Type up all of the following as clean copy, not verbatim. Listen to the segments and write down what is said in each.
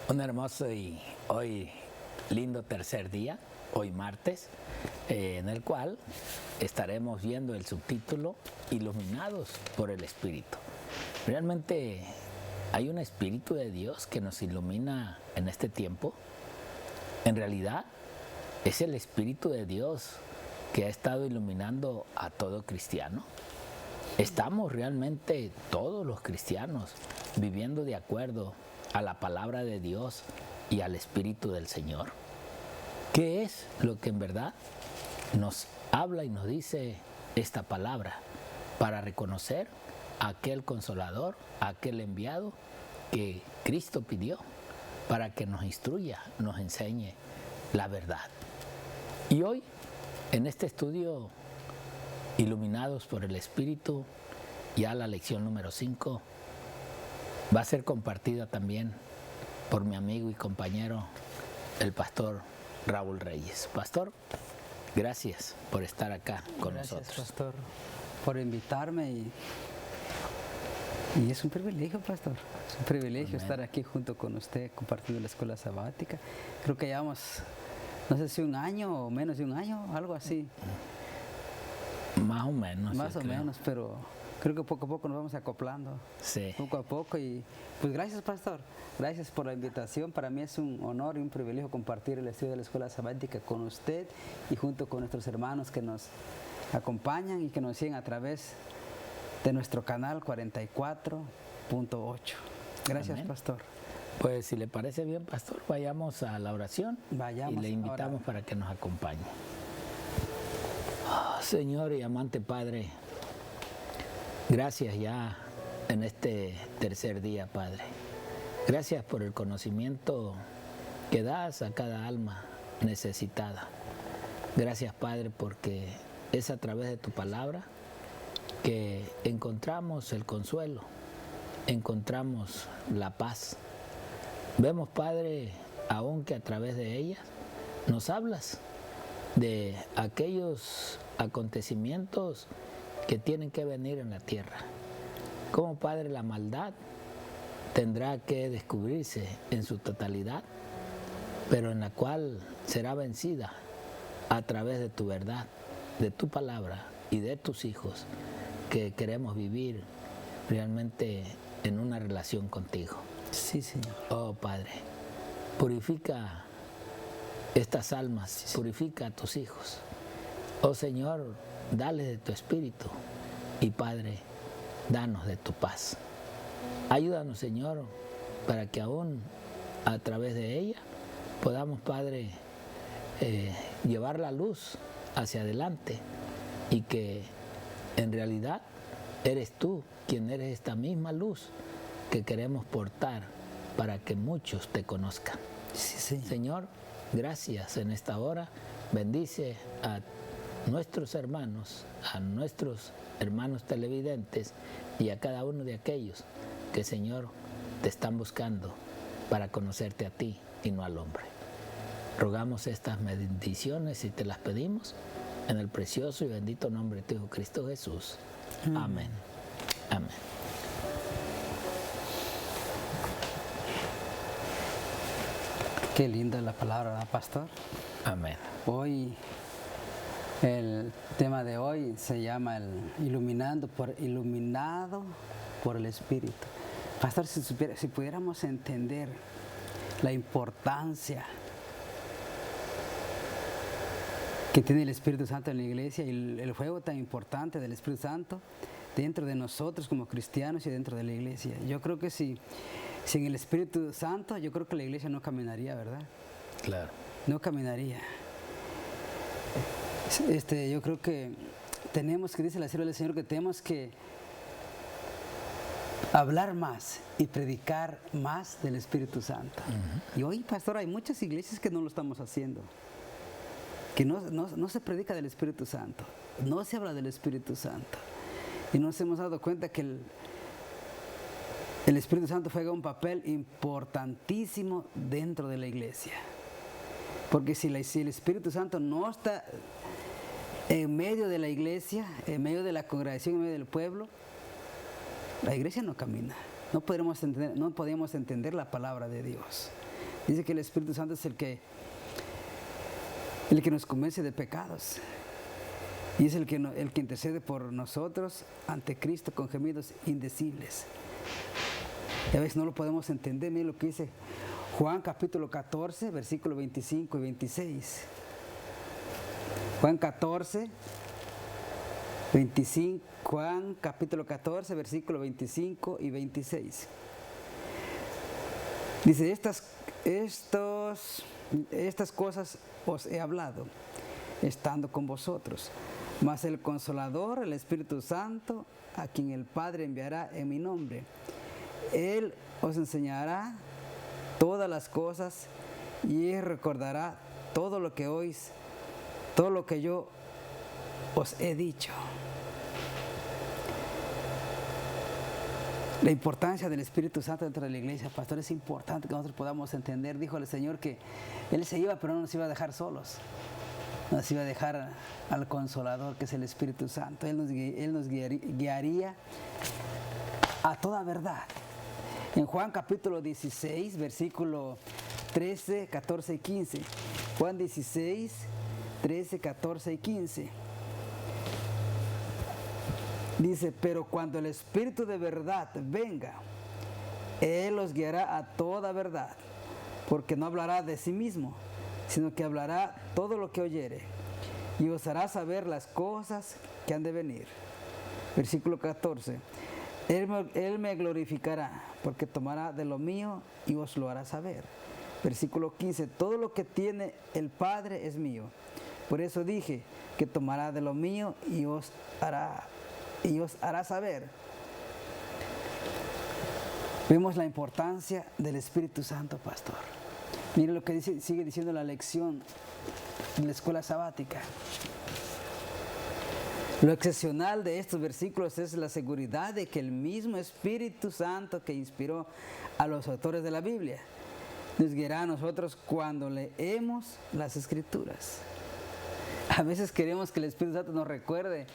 Un hermoso y hoy lindo tercer día, hoy martes, en el cual estaremos viendo el subtítulo Iluminados por el Espíritu. Realmente hay un Espíritu de Dios que nos ilumina en este tiempo. En realidad es el Espíritu de Dios que ha estado iluminando a todo cristiano. ¿Estamos realmente todos los cristianos viviendo de acuerdo a la palabra de Dios y al Espíritu del Señor? ¿Qué es lo que en verdad nos habla y nos dice esta palabra para reconocer a aquel consolador, a aquel enviado que Cristo pidió para que nos instruya, nos enseñe la verdad? Y hoy, en este estudio Iluminados por el Espíritu, ya la lección número 5 va a ser compartida también por mi amigo y compañero, el pastor Raúl Reyes. Pastor, gracias por estar acá con nosotros. Gracias, pastor, por invitarme y es un privilegio, pastor. Es un privilegio estar aquí junto con usted compartiendo la escuela sabática. Creo que llevamos, no sé si un año o menos de un año, algo así. Más o menos. Más o menos, pero creo que poco a poco nos vamos acoplando. Sí. Poco a poco y pues gracias, pastor. Gracias por la invitación. Para mí es un honor y un privilegio compartir el estudio de la escuela sabática con usted y junto con nuestros hermanos que nos acompañan y que nos siguen a través de nuestro canal 44.8. Gracias, Amén. pastor. Pues si le parece bien, pastor, vayamos a la oración. Vayamos y le invitamos ahora para que nos acompañe. Señor y amante Padre, gracias ya en este tercer día, Padre. Gracias por el conocimiento que das a cada alma necesitada. Gracias, Padre, porque es a través de tu palabra que encontramos el consuelo, encontramos la paz. Vemos, Padre, aún que a través de ella nos hablas de aquellos acontecimientos que tienen que venir en la tierra. Como, Padre, la maldad tendrá que descubrirse en su totalidad, pero en la cual será vencida a través de tu verdad, de tu palabra y de tus hijos que queremos vivir realmente en una relación contigo. Sí, Señor. Oh, Padre, purifica estas almas, purifica a tus hijos. Oh, Señor, dale de tu espíritu y, Padre, danos de tu paz. Ayúdanos, Señor, para que aún a través de ella podamos, Padre, llevar la luz hacia adelante y que en realidad eres tú quien eres esta misma luz que queremos portar para que muchos te conozcan. Sí, Señor. Señor, gracias en esta hora. Bendice a nuestros hermanos televidentes y a cada uno de aquellos que, Señor, te están buscando para conocerte a ti y no al hombre. Rogamos estas bendiciones y te las pedimos en el precioso y bendito nombre de tu Hijo Cristo Jesús. Amén. Amén. Qué linda la palabra, ¿verdad, pastor? Amén. Hoy, el tema de hoy se llama el iluminado por el Espíritu. Pastor, si pudiéramos entender la importancia que tiene el Espíritu Santo en la iglesia y el juego tan importante del Espíritu Santo dentro de nosotros como cristianos y dentro de la iglesia. Yo creo que sin el Espíritu Santo, yo creo que la iglesia no caminaría, ¿verdad? Claro. No caminaría. Yo creo que tenemos que, dice la sierva del Señor, que tenemos que hablar más y predicar más del Espíritu Santo. Y hoy, pastor, hay muchas iglesias que no lo estamos haciendo. Que no se predica del Espíritu Santo. No se habla del Espíritu Santo. Y nos hemos dado cuenta que el Espíritu Santo juega un papel importantísimo dentro de la iglesia. Porque si el Espíritu Santo no está en medio de la iglesia, en medio de la congregación, en medio del pueblo, la iglesia no camina. No podemos entender la palabra de Dios. Dice que el Espíritu Santo es el que nos convence de pecados. Y es el que intercede por nosotros ante Cristo con gemidos indecibles. Y a veces no lo podemos entender. Miren lo que dice Juan capítulo 14, versículos 25 y 26. Juan 14, 25, Juan capítulo 14, versículos 25 y 26. Dice, estas cosas os he hablado, estando con vosotros. Mas el Consolador, el Espíritu Santo, a quien el Padre enviará en mi nombre, Él os enseñará todas las cosas y Él recordará todo lo que oís, todo lo que yo os he dicho. La importancia del Espíritu Santo dentro de la iglesia, pastor, es importante que nosotros podamos entender. Dijo el Señor que Él se iba, pero no nos iba a dejar solos. Nos iba a dejar al Consolador, que es el Espíritu Santo. Él nos guiaría a toda verdad. En Juan capítulo 16, versículo 13, 14 y 15. Juan 16, 13, 14 y 15. Dice, pero cuando el Espíritu de verdad venga, Él os guiará a toda verdad, porque no hablará de sí mismo, sino que hablará todo lo que oyere, y os hará saber las cosas que han de venir. Versículo 14. Él me glorificará, porque tomará de lo mío y os lo hará saber. Versículo 15. Todo lo que tiene el Padre es mío. Por eso dije que tomará de lo mío y os hará saber. Vemos la importancia del Espíritu Santo, pastor. Mire lo que sigue diciendo la lección de la escuela sabática. Lo excepcional de estos versículos es la seguridad de que el mismo Espíritu Santo que inspiró a los autores de la Biblia nos guiará a nosotros cuando leemos las Escrituras. A veces queremos que el Espíritu Santo nos recuerde,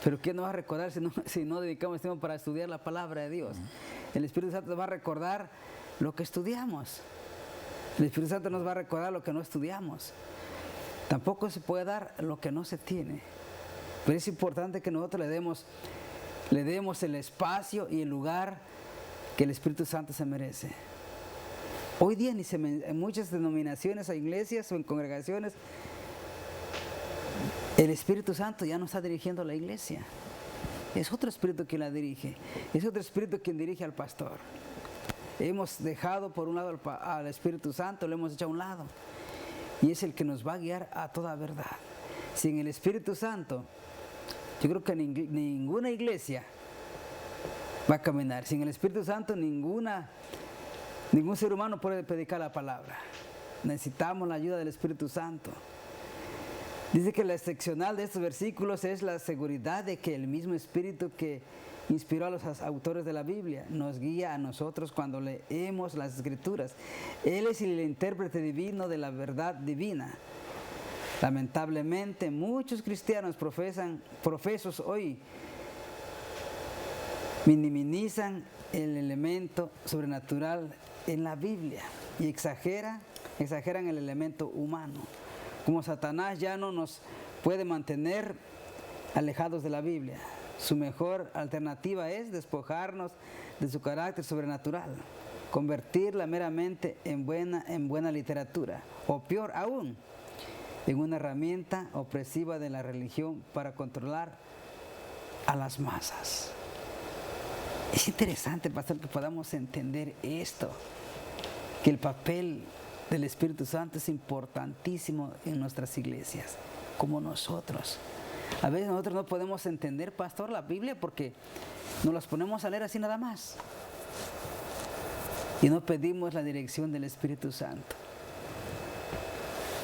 pero ¿quién nos va a recordar si no dedicamos tiempo para estudiar la palabra de Dios? El Espíritu Santo nos va a recordar lo que estudiamos. El Espíritu Santo nos va a recordar lo que no estudiamos. Tampoco se puede dar lo que no se tiene. Pero es importante que nosotros le demos el espacio y el lugar que el Espíritu Santo se merece. Hoy día en muchas denominaciones o iglesias o en congregaciones, el Espíritu Santo ya no está dirigiendo la iglesia. Es otro espíritu quien la dirige. Es otro espíritu quien dirige al pastor. Hemos dejado por un lado al Espíritu Santo, lo hemos echado a un lado. Y es el que nos va a guiar a toda verdad. Sin el Espíritu Santo, yo creo que ninguna iglesia va a caminar. Sin el Espíritu Santo, ningún ser humano puede predicar la palabra. Necesitamos la ayuda del Espíritu Santo. Dice que la excepcional de estos versículos es la seguridad de que el mismo Espíritu que inspiró a los autores de la Biblia nos guía a nosotros cuando leemos las Escrituras. Él es el intérprete divino de la verdad divina. Lamentablemente, muchos cristianos profesos hoy minimizan el elemento sobrenatural en la Biblia y exageran el elemento humano. Como Satanás ya no nos puede mantener alejados de la Biblia, su mejor alternativa es despojarnos de su carácter sobrenatural, convertirla meramente en buena literatura, o peor aún, en una herramienta opresiva de la religión para controlar a las masas. Es interesante, pastor, que podamos entender esto, que el papel del Espíritu Santo es importantísimo en nuestras iglesias, como nosotros. A veces nosotros no podemos entender, pastor, la Biblia porque nos las ponemos a leer así nada más. Y no pedimos la dirección del Espíritu Santo.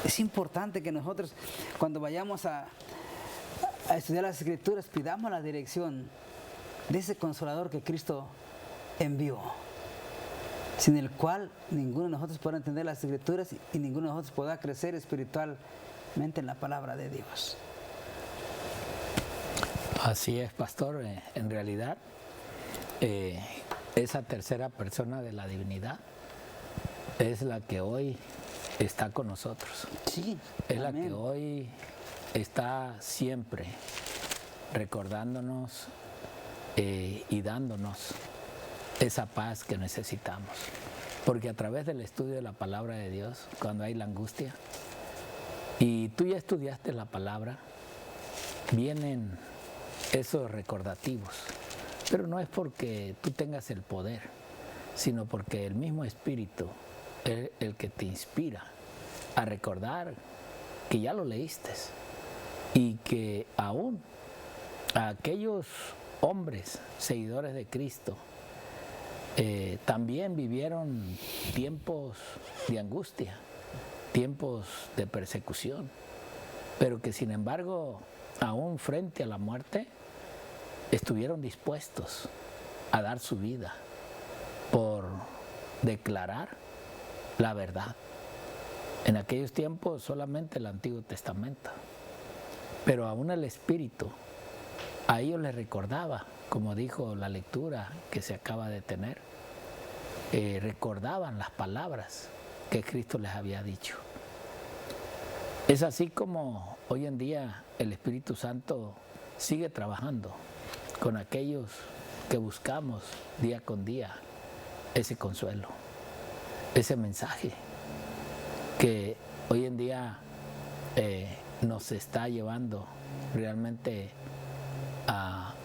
Es importante que nosotros, cuando vayamos a estudiar las Escrituras, pidamos la dirección de ese Consolador que Cristo envió, sin el cual ninguno de nosotros podrá entender las Escrituras y ninguno de nosotros podrá crecer espiritualmente en la palabra de Dios. Así es, pastor. En realidad, esa tercera persona de la divinidad es la que hoy está con nosotros. Sí. Es la amén. que hoy está siempre recordándonos y dándonos esa paz que necesitamos. Porque a través del estudio de la palabra de Dios, cuando hay la angustia, y tú ya estudiaste la palabra, vienen esos recordativos. Pero no es porque tú tengas el poder, sino porque el mismo Espíritu es el que te inspira a recordar que ya lo leíste y que aún a aquellos hombres seguidores de Cristo también vivieron tiempos de angustia, tiempos de persecución, pero que sin embargo, aún frente a la muerte, estuvieron dispuestos a dar su vida por declarar la verdad. En aquellos tiempos solamente el Antiguo Testamento, pero aún el Espíritu a ellos les recordaba, como dijo la lectura que se acaba de tener, recordaban las palabras que Cristo les había dicho. Es así como hoy en día el Espíritu Santo sigue trabajando con aquellos que buscamos día con día ese consuelo, ese mensaje que hoy en día nos está llevando realmente a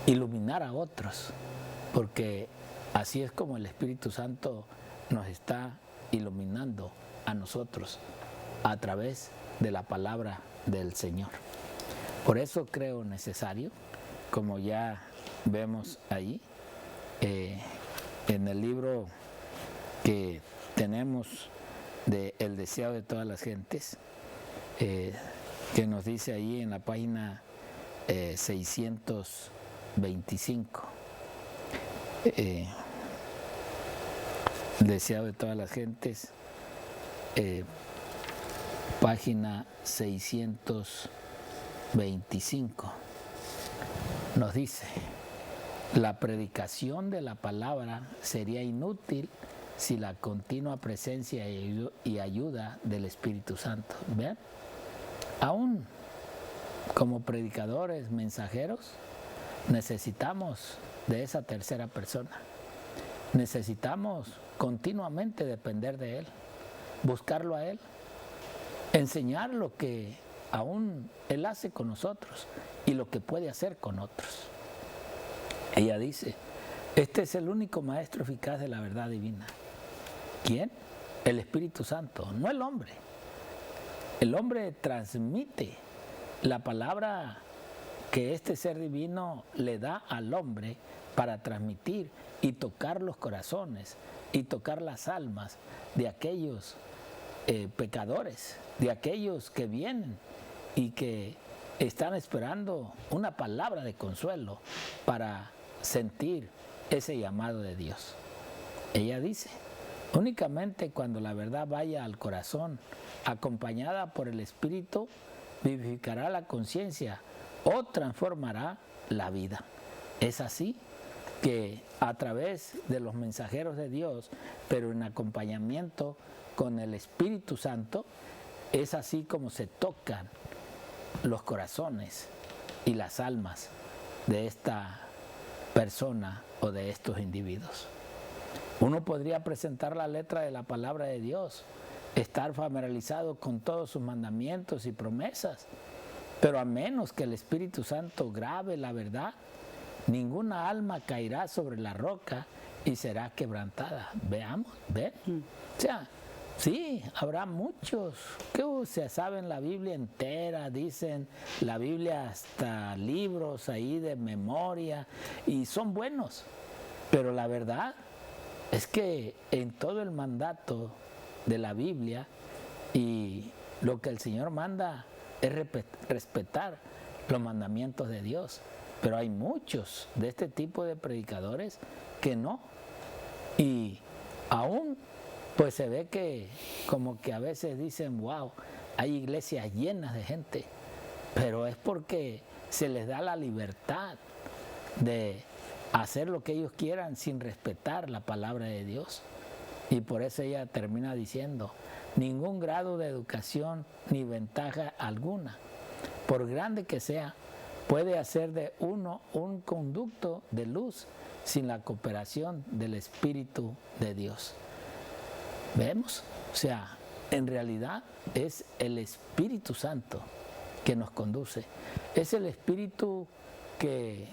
iluminar a otros, porque así es como el Espíritu Santo nos está iluminando a nosotros a través de la palabra del Señor. Por eso creo necesario, como ya vemos ahí, en el libro que tenemos de El deseo de todas las gentes, que nos dice ahí en la página 625, el deseo de todas las gentes, página 625, nos dice: la predicación de la palabra sería inútil si la continua presencia y ayuda del Espíritu Santo. ¿Ven? Aún como predicadores, mensajeros, necesitamos de esa tercera persona. Necesitamos continuamente depender de Él, buscarlo a Él, enseñar lo que aún Él hace con nosotros y lo que puede hacer con otros. Ella dice: este es el único maestro eficaz de la verdad divina. ¿Quién? El Espíritu Santo, no el hombre. El hombre transmite la palabra que este ser divino le da al hombre para transmitir y tocar los corazones y tocar las almas de aquellos pecadores, de aquellos que vienen y que están esperando una palabra de consuelo para sentir ese llamado de Dios. Ella dice: únicamente cuando la verdad vaya al corazón, acompañada por el Espíritu, vivificará la conciencia o transformará la vida. Es así que a través de los mensajeros de Dios, pero en acompañamiento con el Espíritu Santo, es así como se tocan los corazones y las almas de esta persona o de estos individuos. Uno podría presentar la letra de la palabra de Dios, estar familiarizado con todos sus mandamientos y promesas, pero a menos que el Espíritu Santo grabe la verdad, ninguna alma caerá sobre la roca y será quebrantada. Veamos, ¿ven? O sea, sí, habrá muchos que se saben la Biblia entera, dicen la Biblia hasta libros ahí de memoria y son buenos, pero la verdad es que en todo el mandato de la Biblia y lo que el Señor manda es respetar los mandamientos de Dios, pero hay muchos de este tipo de predicadores que no, y aún pues se ve que como que a veces dicen: wow, hay iglesias llenas de gente, pero es porque se les da la libertad de hacer lo que ellos quieran sin respetar la palabra de Dios. Y por eso ella termina diciendo, ningún grado de educación ni ventaja alguna, por grande que sea, puede hacer de uno un conducto de luz sin la cooperación del Espíritu de Dios. ¿Vemos? O sea, en realidad es el Espíritu Santo que nos conduce. Es el Espíritu que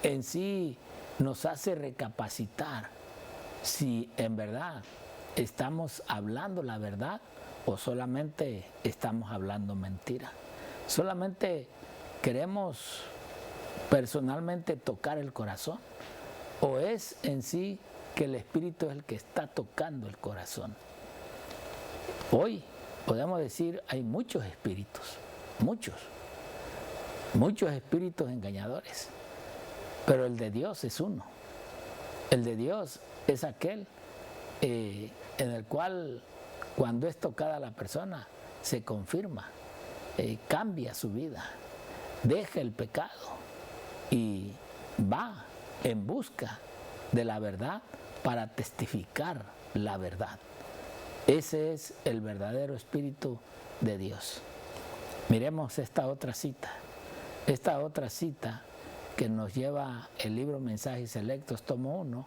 en sí nos hace recapacitar si en verdad estamos hablando la verdad o solamente estamos hablando mentira. Solamente queremos personalmente tocar el corazón, o es en sí que el Espíritu es el que está tocando el corazón. Hoy podemos decir hay muchos espíritus, muchos espíritus engañadores, pero el de Dios es uno. El de Dios es aquel en el cual cuando es tocada la persona se confirma, cambia su vida, deja el pecado y va en busca de la verdad para testificar la verdad. Ese es el verdadero Espíritu de Dios. Miremos esta otra cita que nos lleva el libro Mensajes Selectos, tomo 1,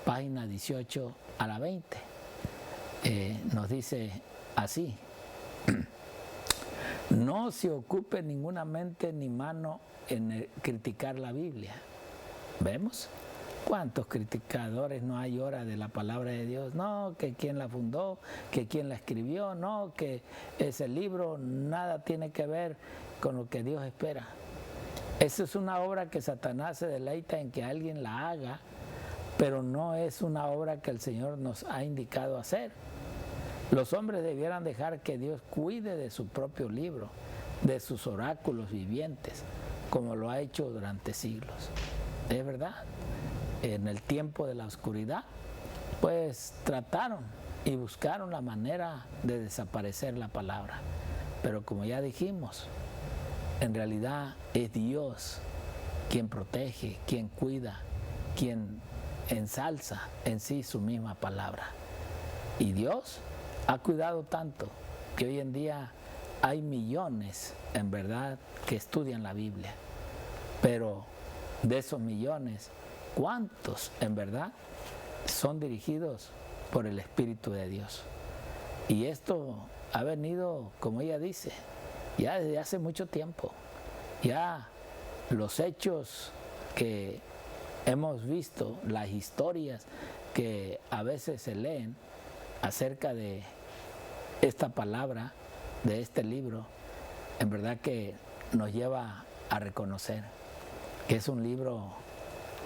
página 18 a la 20. Nos dice así: no se ocupe ninguna mente ni mano en criticar la Biblia. ¿Vemos? ¿Cuántos criticadores no hay ahora de la palabra de Dios? No, que quién la fundó, que quién la escribió, no, que ese libro nada tiene que ver con lo que Dios espera. Esa es una obra que Satanás se deleita en que alguien la haga, pero no es una obra que el Señor nos ha indicado hacer. Los hombres debieran dejar que Dios cuide de su propio libro, de sus oráculos vivientes, como lo ha hecho durante siglos. Es verdad, en el tiempo de la oscuridad, pues trataron y buscaron la manera de desaparecer la palabra. Pero como ya dijimos, en realidad es Dios quien protege, quien cuida, quien ensalza en sí su misma palabra. Y Dios ha cuidado tanto que hoy en día hay millones, en verdad, que estudian la Biblia. Pero de esos millones, ¿cuántos en verdad son dirigidos por el Espíritu de Dios? Y esto ha venido, como ella dice, ya desde hace mucho tiempo. Ya los hechos que hemos visto, las historias que a veces se leen acerca de esta palabra, de este libro, en verdad que nos lleva a reconocer que es un libro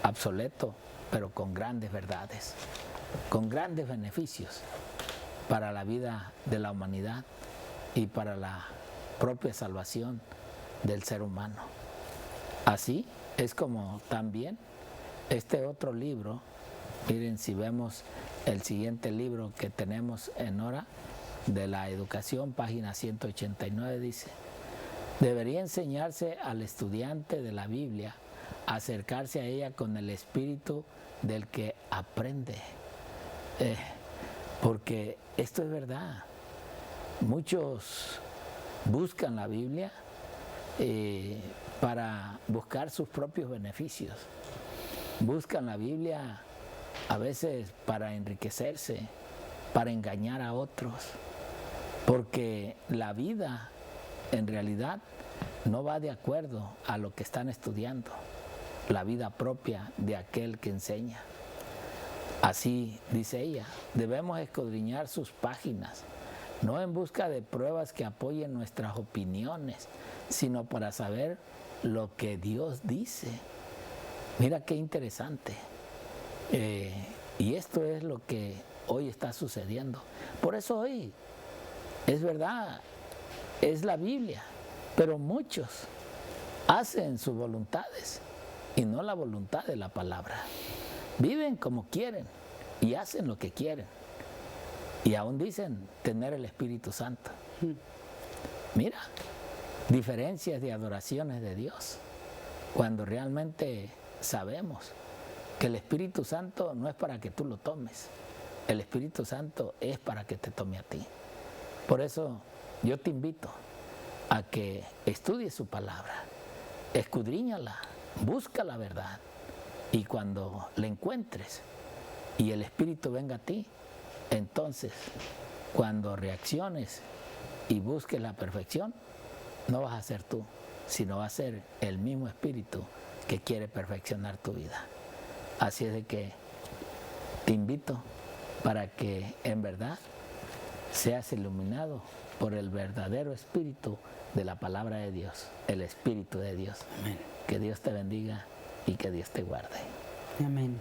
obsoleto, pero con grandes verdades, con grandes beneficios para la vida de la humanidad y para la propia salvación del ser humano. Así es como también este otro libro, miren, si vemos el siguiente libro que tenemos en hora de la educación, página 189, dice: debería enseñarse al estudiante de la Biblia a acercarse a ella con el espíritu del que aprende. Porque esto es verdad. Muchos buscan la Biblia para buscar sus propios beneficios. Buscan la Biblia a veces para enriquecerse, para engañar a otros. Porque la vida en realidad no va de acuerdo a lo que están estudiando, la vida propia de aquel que enseña. Así dice ella, debemos escudriñar sus páginas, no en busca de pruebas que apoyen nuestras opiniones, sino para saber lo que Dios dice. Mira qué interesante. Y esto es lo que hoy está sucediendo. Por eso hoy, es verdad, es la Biblia, pero muchos hacen sus voluntades y no la voluntad de la palabra. Viven como quieren y hacen lo que quieren. Y aún dicen tener el Espíritu Santo. Mira, diferencias de adoraciones de Dios, cuando realmente sabemos que el Espíritu Santo no es para que tú lo tomes, el Espíritu Santo es para que te tome a ti. Por eso yo te invito a que estudies su palabra, escudriñala, busca la verdad, y cuando la encuentres y el Espíritu venga a ti, entonces cuando reacciones y busques la perfección, no vas a ser tú, sino va a ser el mismo Espíritu que quiere perfeccionar tu vida. Así es de que te invito para que en verdad seas iluminado por el verdadero Espíritu de la palabra de Dios, el Espíritu de Dios. Amén. Que Dios te bendiga y que Dios te guarde. Amén.